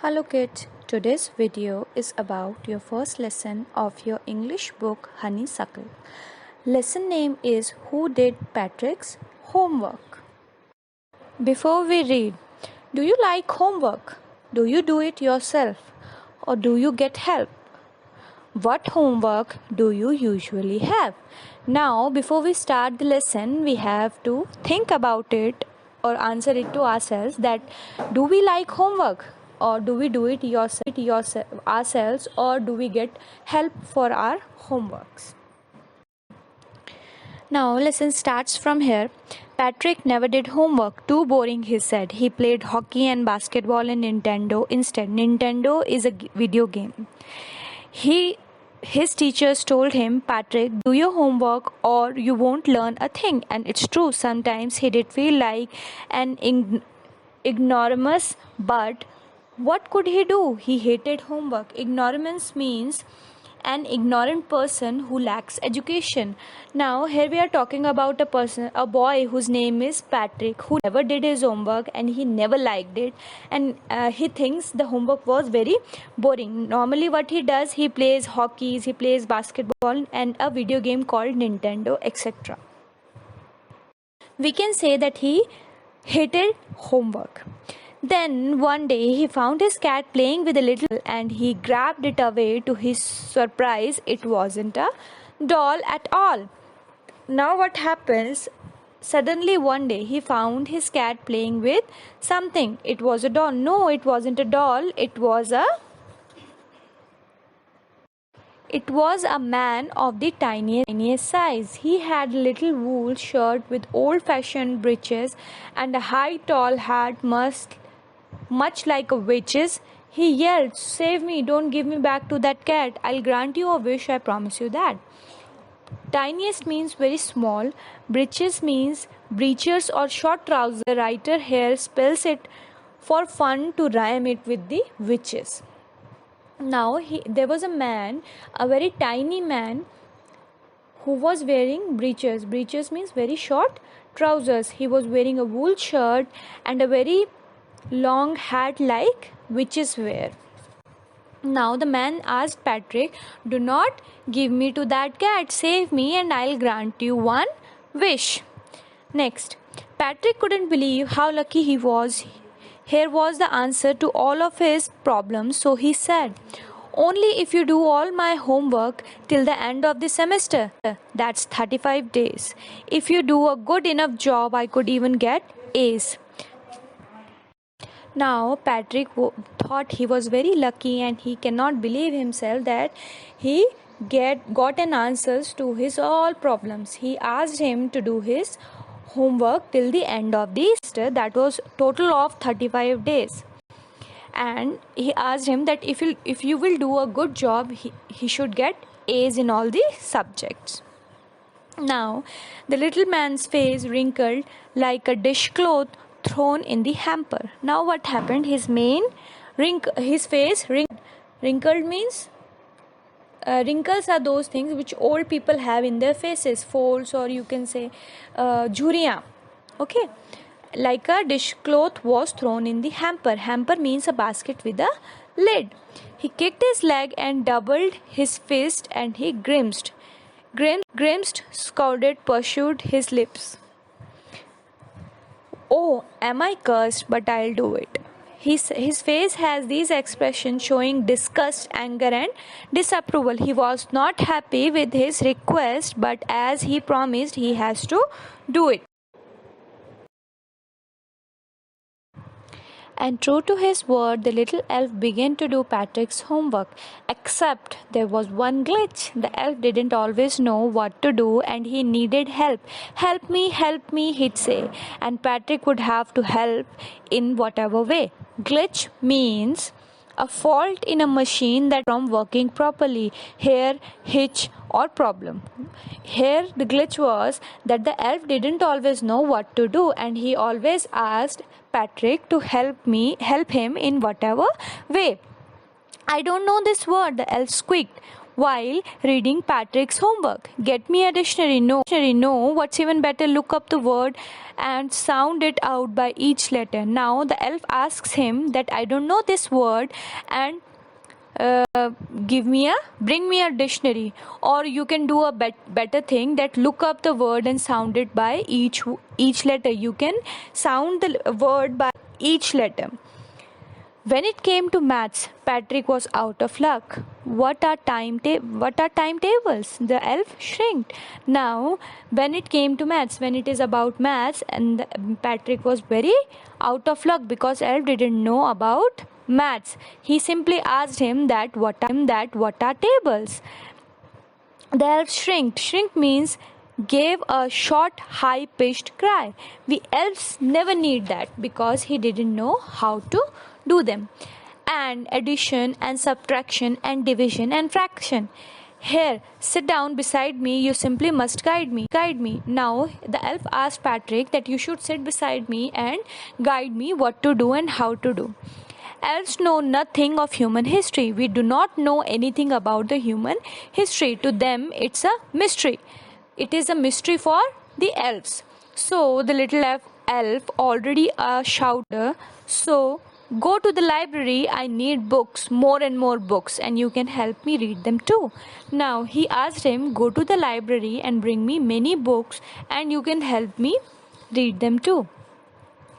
Hello kids, today's video is about your first lesson of your English book Honeysuckle. Lesson name is Who Did Patrick's Homework? Before we read, do you like homework? Do you do it yourself or do you get help? What homework do you usually have? Now, before we start the lesson, we have to think about it or answer it to ourselves that do we like homework or do we do it ourselves or do we get help for our homeworks? Now, lesson starts from here. Patrick never did homework. Too boring, he said. He played hockey and basketball in Nintendo instead. Nintendo is a video game. His teachers told him, Patrick, do your homework or you won't learn a thing. And it's true, sometimes he did feel like an ignoramus, but what could he do? He hated homework. Ignoramus means an ignorant person who lacks education. Now here we are talking about a boy whose name is Patrick, who never did his homework and he never liked it, and he thinks the homework was very boring. Normally what he does, he plays hockey, he plays basketball and a video game called Nintendo, etc. We can say that he hated homework. Then one day he found his cat playing with a little and he grabbed it away. To his surprise, it wasn't a doll at all. Now what happens? Suddenly one day he found his cat playing with something. It was a doll. No, it wasn't a doll. It was a man of the tiniest size. He had a little wool shirt with old-fashioned breeches and a high tall hat much like a witch's. He yelled, "Save me, don't give me back to that cat. I'll grant you a wish, I promise you that." Tiniest means very small. Breeches means breeches or short trousers. The writer here spells it for fun to rhyme it with the witches. Now there was a man, a very tiny man, who was wearing breeches. Breeches means very short trousers. He was wearing a wool shirt and a very long hat like witches wear. Now the man asked Patrick, "Do not give me to that cat. Save me and I'll grant you one wish." Next, Patrick couldn't believe how lucky he was. Here was the answer to all of his problems, so he said, "Only if you do all my homework till the end of the semester. That's 35 days. If you do a good enough job, I could even get A's." Now Patrick thought he was very lucky and he cannot believe himself that he got an answers to his all problems. He asked him to do his homework till the end of the semester, that was total of 35 days, and he asked him that if you will do a good job, he should get A's in all the subjects. Now the little man's face wrinkled like a dishcloth thrown in the hamper. Now what happened? His face wrinkled means wrinkles are those things which old people have in their faces, folds, or you can say jhuriyan. Okay, like a dishcloth was thrown in the hamper. Hamper means a basket with a lid. He kicked his leg and doubled his fist and he grimaced. Scowled, pursued his lips. "Oh, am I cursed? But I'll do it." His face has these expressions showing disgust, anger, and disapproval. He was not happy with his request, but as he promised, he has to do it. And true to his word, the little elf began to do Patrick's homework. Except there was one glitch. The elf didn't always know what to do and he needed help. Help me, he'd say. And Patrick would have to help in whatever way. Glitch means a fault in a machine that from working properly. Here, hitch or problem. Here the glitch was that the elf didn't always know what to do and he always asked Patrick to help him in whatever way. "I don't know this word," the elf squeaked. while reading Patrick's homework. Get me a dictionary. No, what's even better, look up the word and sound it out by each letter. Now the elf asks him that I don't know this word and bring me a dictionary. Or you can do a better thing, that look up the word and sound it by each letter. You can sound the word by each letter. When it came to maths, Patrick was out of luck. What are timetables? The elf shrieked. Now, when it came to maths, when it is about maths, and Patrick was very out of luck because elf didn't know about maths. He simply asked him that what are tables? The elf shrieked. Shrink means gave a short, high-pitched cry. We elves never need that because he didn't know how to do them. And addition and subtraction and division and fraction. Here, sit down beside me. You simply must guide me. Now, the elf asked Patrick that you should sit beside me and guide me what to do and how to do. Elves know nothing of human history. We do not know anything about the human history. To them, it's a mystery. It is a mystery for the elves. So, the little elf already a shouter. So, go to the library. I need books, more and more books, and you can help me read them too. Now, he asked him, go to the library and bring me many books, and you can help me read them too.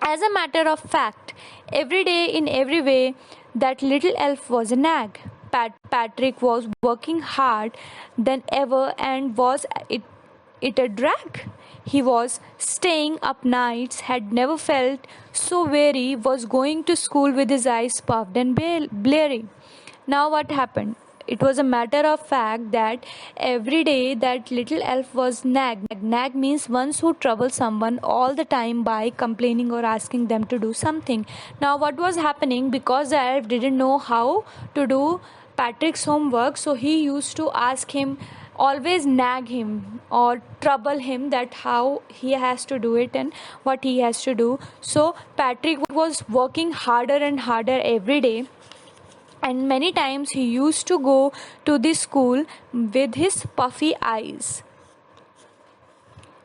As a matter of fact, every day in every way, that little elf was a nag. Patrick was working hard than ever, and was it a drag? He was staying up nights, had never felt so weary, was going to school with his eyes puffed and bleary. Now what happened? It was a matter of fact that every day that little elf was nagged. Nag means ones who trouble someone all the time by complaining or asking them to do something. Now what was happening, because the elf didn't know how to do Patrick's homework, so he used to ask him, always nag him or trouble him that how he has to do it and what he has to do. So Patrick was working harder and harder every day, and many times he used to go to the school with his puffy eyes.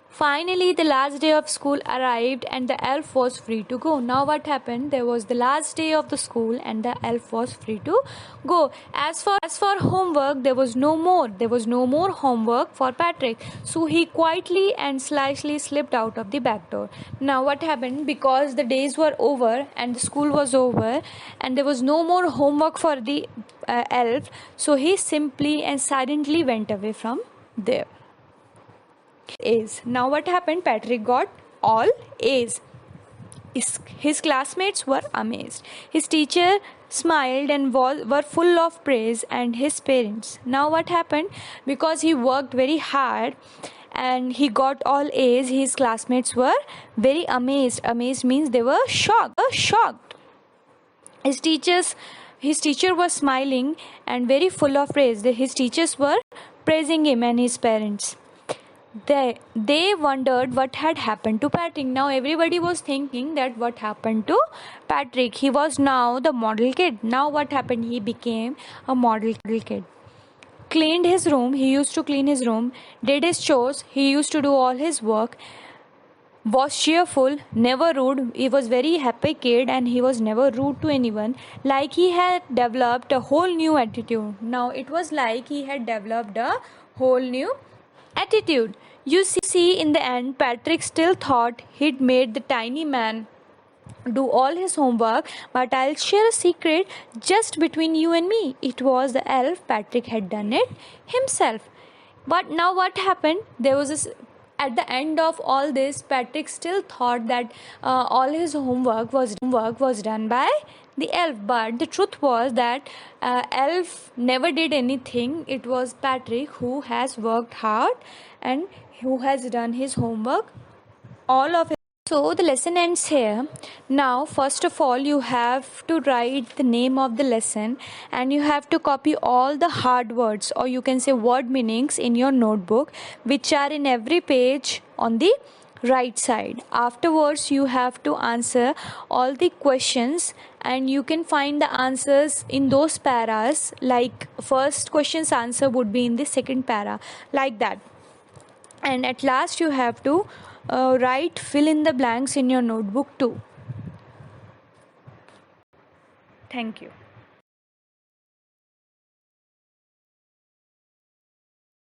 Finally, the last day of school arrived and the elf was free to go. Now what happened? There was the last day of the school and the elf was free to go. As for homework, there was no more. There was no more homework for Patrick. So he quietly and slyly slipped out of the back door. Now what happened? Because the days were over and the school was over and there was no more homework for the elf. So he simply and silently went away from there. A's. Now what happened? Patrick got all A's. His classmates were amazed. His teacher smiled and were full of praise, and his parents. Now what happened? Because he worked very hard and he got all A's, his classmates were very amazed. Amazed means they were shocked. His teacher was smiling and very full of praise. His teachers were praising him and his parents. They wondered what had happened to Patrick. Now everybody was thinking that what happened to Patrick. He was now the model kid. Now what happened? He became a model kid. Cleaned his room. He used to clean his room. Did his chores. He used to do all his work. Was cheerful, never rude. He was very happy kid and he was never rude to anyone. Like he had developed a whole new attitude. Now it was like he had developed a whole new attitude. You see, in the end, Patrick still thought he'd made the tiny man do all his homework, but I'll share a secret just between you and me. It was the elf. Patrick had done it himself. But now what happened? There was this. At the end of all this, Patrick still thought that all his homework was done by the elf. But the truth was that elf never did anything. It was Patrick who has worked hard and who has done his homework, all of it. So the lesson ends here. Now, first of all, you have to write the name of the lesson and you have to copy all the hard words, or you can say word meanings, in your notebook, which are in every page on the right side. Afterwards, you have to answer all the questions, and you can find the answers in those paras. Like first question's answer would be in the second para, like that. And at last, you have to write fill in the blanks in your notebook too. Thank you.